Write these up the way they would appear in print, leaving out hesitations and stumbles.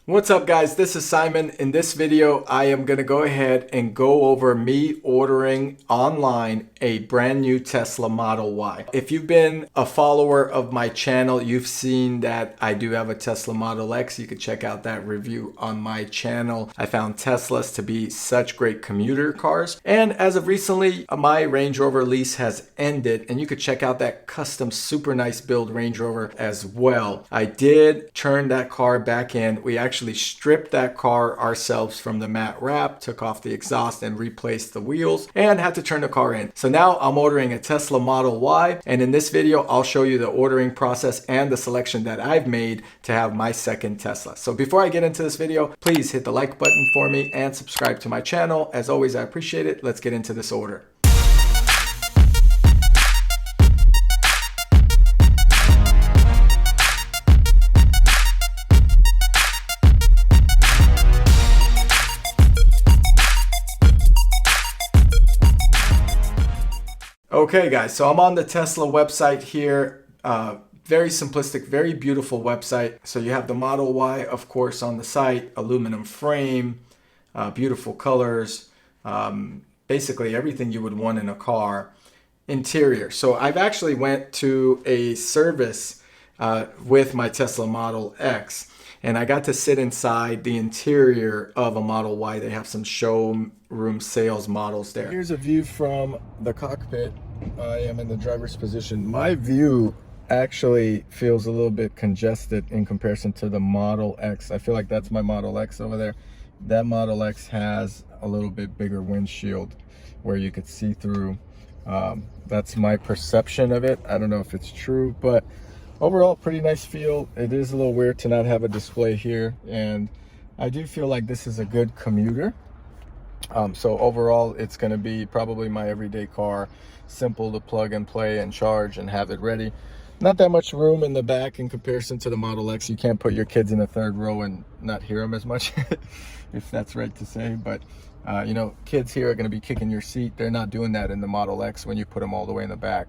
What's up guys, this is Simon. In this video, I am going to go ahead and go over me ordering online a brand new Tesla Model Y. If you've been a follower of my channel, you've seen that I do have a Tesla Model X. You can check out that review on my channel. I found Teslas to be such great commuter cars. And as of recently, my Range Rover lease has ended, and you could check out that custom super nice build Range Rover as well. I did turn that car back in. We actually stripped that car ourselves from the matte wrap, took off the exhaust and replaced the wheels, and had to turn the car in. So now I'm ordering a Tesla Model Y, and in this video I'll show you the ordering process and the selection that I've made to have my second Tesla. So before I get into this video, please hit the like button for me and subscribe to my channel. As always, I appreciate it. Let's get into this order. Okay guys, so I'm on the Tesla website here. Very simplistic, very beautiful website. So you have the Model Y, of course, on the site, aluminum frame, beautiful colors, basically everything you would want in a car. Interior. So I've actually went to a service with my Tesla Model X, and I got to sit inside the interior of a Model Y. They have some showroom sales models there. Here's a view from the cockpit. I am in the driver's position. My view actually feels a little bit congested in comparison to the Model X. I feel like that's my Model X over there. That Model X has a little bit bigger windshield where you could see through. That's my perception of it. I don't know if it's true, but overall, pretty nice feel. It is a little weird to not have a display here, and I do feel like this is a good commuter. So overall, it's going to be probably my everyday car. Simple to plug and play and charge and have it ready. Not that much room in the back in comparison to the Model X. You can't put your kids in the third row and not hear them as much, if that's right to say. But you know, kids here are going to be kicking your seat. They're not doing that in the Model X when you put them all the way in the back.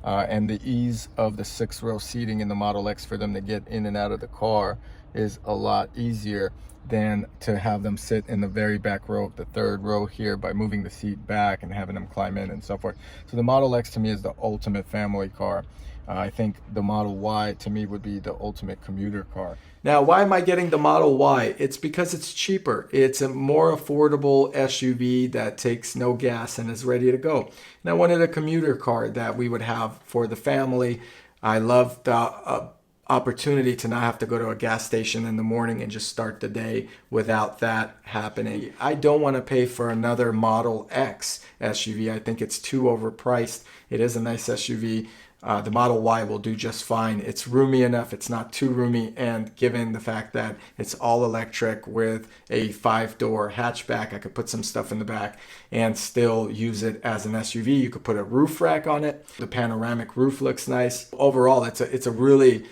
And the ease of the 6-row seating in the Model X for them to get in and out of the car is a lot easier than to have them sit in the very back row, the third row here, by moving the seat back and having them climb in and so forth. So the Model X to me is the ultimate family car. I think the Model Y to me would be the ultimate commuter car. Now, why am I getting the Model Y? It's because it's cheaper. It's a more affordable SUV that takes no gas and is ready to go. And I wanted a commuter car that we would have for the family. I love the opportunity to not have to go to a gas station in the morning and just start the day without that happening. I don't want to pay for another Model X SUV. I think it's too overpriced. It is a nice SUV. The Model Y will do just fine. It's roomy enough, it's not too roomy, and given the fact that it's all electric with a 5-door hatchback, I could put some stuff in the back and still use it as an SUV. You could put a roof rack on it. The panoramic roof looks nice. Overall, it's a really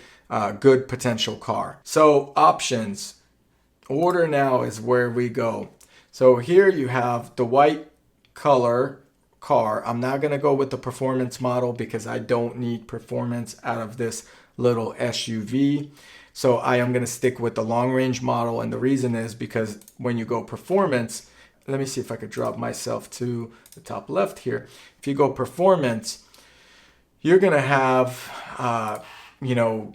good potential car. So options, order now is where we go. So here you have the white color car. I'm not going to go with the performance model because I don't need performance out of this little SUV. So I am going to stick with the long range model. And the reason is because when you go performance, let me see if I could drop myself to the top left here. If you go performance, you're going to have, you know,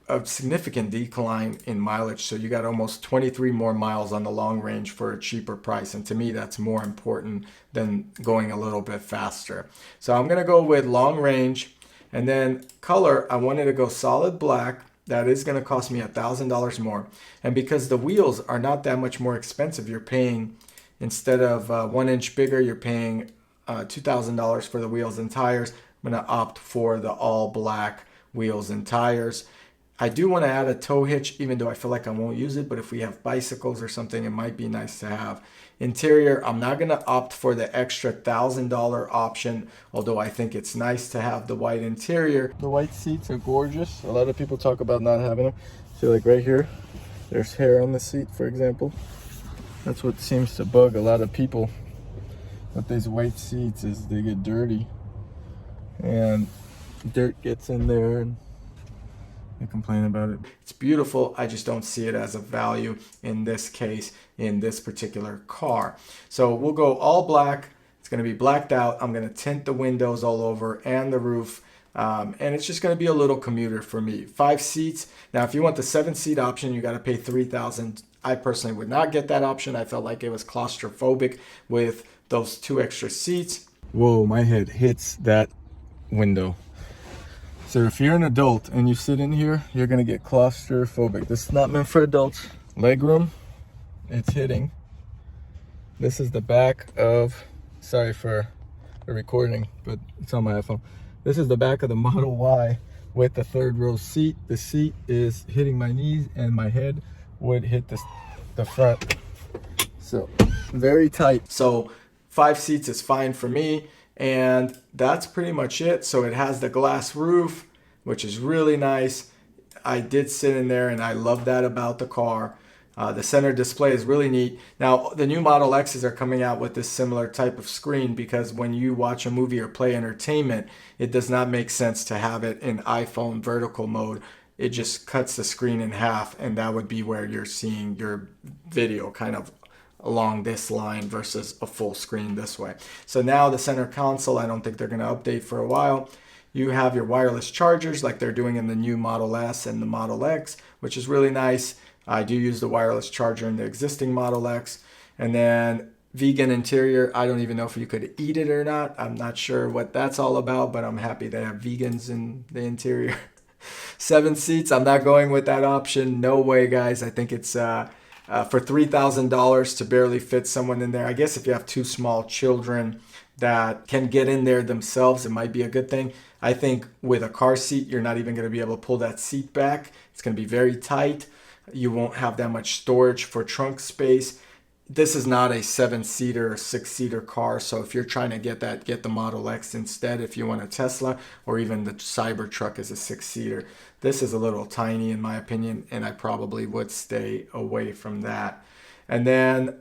a significant decline in mileage. So you got almost 23 more miles on the long range for a cheaper price. And to me, that's more important than going a little bit faster. So I'm going to go with long range. And then color, I wanted to go solid black. That is going to cost me $1,000 more. And because the wheels are not that much more expensive, you're paying, instead of 1 inch bigger, you're paying $2,000 for the wheels and tires. I'm going to opt for the all black wheels and tires. I do want to add a tow hitch, even though I feel like I won't use it, but if we have bicycles or something, it might be nice to have. Interior, I'm not going to opt for the extra $1,000 option, although I think it's nice to have the white interior. The white seats are gorgeous. A lot of people talk about not having them. See, like right here, there's hair on the seat, for example. That's what seems to bug a lot of people with these white seats, is they get dirty and dirt gets in there and They complain about it. It's beautiful. I just don't see it as a value in this case, in this particular car. So we'll go all black. It's going to be blacked out. I'm going to tint the windows all over and the roof. And it's just going to be a little commuter for me. 5 seats. Now, if you want the 7-seat option, you got to pay $3,000. I personally would not get that option. I felt like it was claustrophobic with those 2 extra seats. Whoa, my head hits that window. So if you're an adult and you sit in here, you're going to get claustrophobic. This is not meant for adults. Legroom, it's hitting. This is the back of, sorry for the recording, but it's on my iPhone. This is the back of the Model Y with the 3rd row seat. The seat is hitting my knees and my head would hit the front. So very tight. So 5 seats is fine for me. And that's pretty much it. So it has the glass roof, which is really nice. I did sit in there and I love that about the car. The center display is really neat. Now, the new Model X's are coming out with this similar type of screen because when you watch a movie or play entertainment, it does not make sense to have it in iPhone vertical mode. It just cuts the screen in half, and that would be where you're seeing your video kind of along this line versus a full screen this way. So now the center console, I don't think they're going to update for a while. You have your wireless chargers like they're doing in the new Model S and the Model X, which is really nice. I do use the wireless charger in the existing Model X. And then vegan interior, I don't even know if you could eat it or not. I'm not sure what that's all about, but I'm happy they have vegans in the interior. 7 seats, I'm not going with that option. No way, guys. I think it's for $3,000 to barely fit someone in there. I guess if you have 2 small children that can get in there themselves, it might be a good thing. I think with a car seat, you're not even going to be able to pull that seat back. It's going to be very tight. You won't have that much storage for trunk space. This is not a 7-seater or 6-seater car. So if you're trying to get the Model X instead if you want a Tesla, or even the Cybertruck is a 6-seater. This is a little tiny in my opinion, and I probably would stay away from that. And then,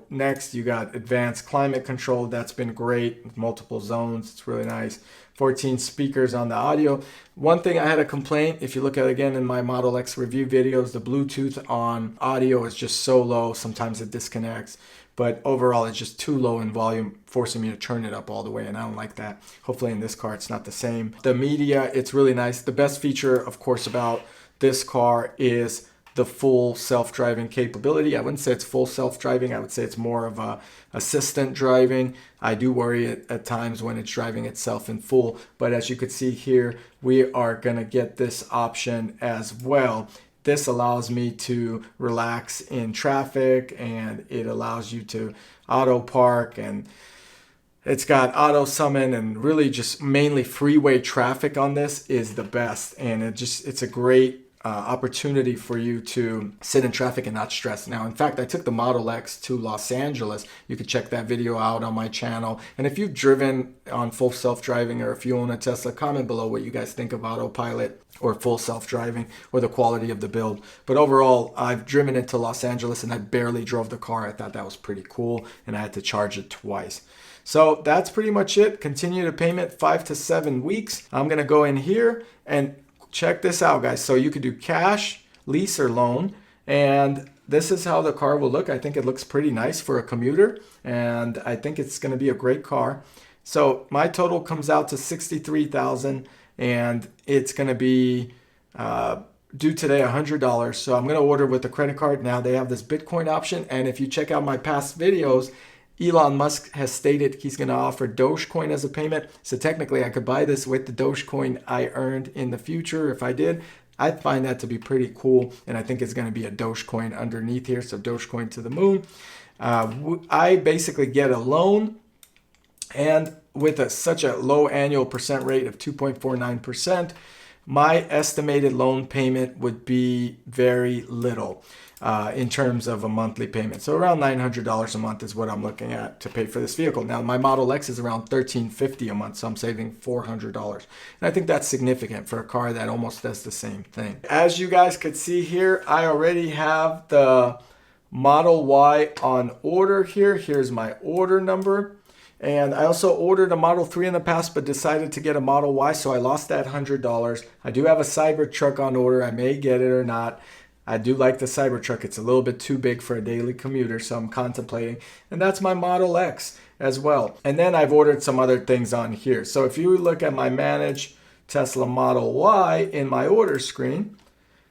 next you got advanced climate control. That's been great with multiple zones. It's really nice. 14 speakers on the audio. One thing I had a complaint, if you look at it again in my Model X review videos, the Bluetooth on audio is just so low. Sometimes it disconnects, but overall it's just too low in volume, forcing me to turn it up all the way, and I don't like that. Hopefully in this car it's not the same. The media, it's really nice. The best feature, of course, about this car is the full self-driving capability. I wouldn't say it's full self-driving. I would say it's more of a assistant driving. I do worry at times when it's driving itself in full, but as you could see here, we are going to get this option as well. This allows me to relax in traffic, and it allows you to auto park, and it's got auto summon, and really just mainly freeway traffic on this is the best. And it's a great opportunity for you to sit in traffic and not stress. Now, in fact, I took the Model X to Los Angeles. You could check that video out on my channel. And if you've driven on full self-driving, or if you own a Tesla, comment below what you guys think of autopilot or full self-driving or the quality of the build. But overall, I've driven into Los Angeles and I barely drove the car. I thought that was pretty cool, and I had to charge it twice. So that's pretty much it. Continue to payment 5 to 7 weeks. I'm going to go in here and check this out, guys. So you could do cash, lease, or loan. And this is how the car will look. I think it looks pretty nice for a commuter, and I think it's going to be a great car. So my total comes out to $63,000, and it's going to be due today $100. So I'm going to order with a credit card. Now they have this Bitcoin option, and if you check out my past videos, Elon Musk has stated he's going to offer Dogecoin as a payment. So technically I could buy this with the Dogecoin I earned in the future. If I did, I'd find that to be pretty cool. And I think it's going to be a Dogecoin underneath here. So Dogecoin to the moon. I basically get a loan, and with such a low annual percent rate of 2.49%, my estimated loan payment would be very little. In terms of a monthly payment. So around $900 a month is what I'm looking at to pay for this vehicle. Now my Model X is around $1,350 a month, so I'm saving $400. And I think that's significant for a car that almost does the same thing. As you guys could see here, I already have the Model Y on order here. Here's my order number. And I also ordered a Model 3 in the past, but decided to get a Model Y, so I lost that $100. I do have a Cybertruck on order. I may get it or not. I do like the Cybertruck. It's a little bit too big for a daily commuter, so I'm contemplating. And that's my Model X as well. And then I've ordered some other things on here. So if you look at my Manage Tesla Model Y in my order screen,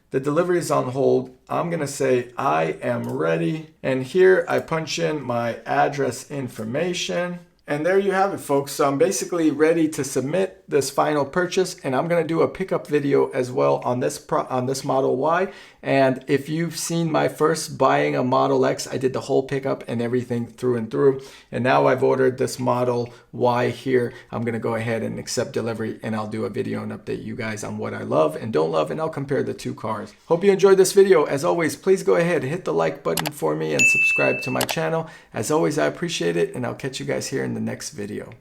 the delivery is on hold. I'm going to say I am ready. And here I punch in my address information. And there you have it, folks. So I'm basically ready to submit this final purchase, and I'm going to do a pickup video as well on this Model Y. And if you've seen my first buying a Model X, I did the whole pickup and everything through and through. And now I've ordered this Model Y here. I'm going to go ahead and accept delivery, and I'll do a video and update you guys on what I love and don't love, and I'll compare the two cars. Hope you enjoyed this video. As always, please go ahead, hit the like button for me and subscribe to my channel. As always, I appreciate it, and I'll catch you guys here in the next video.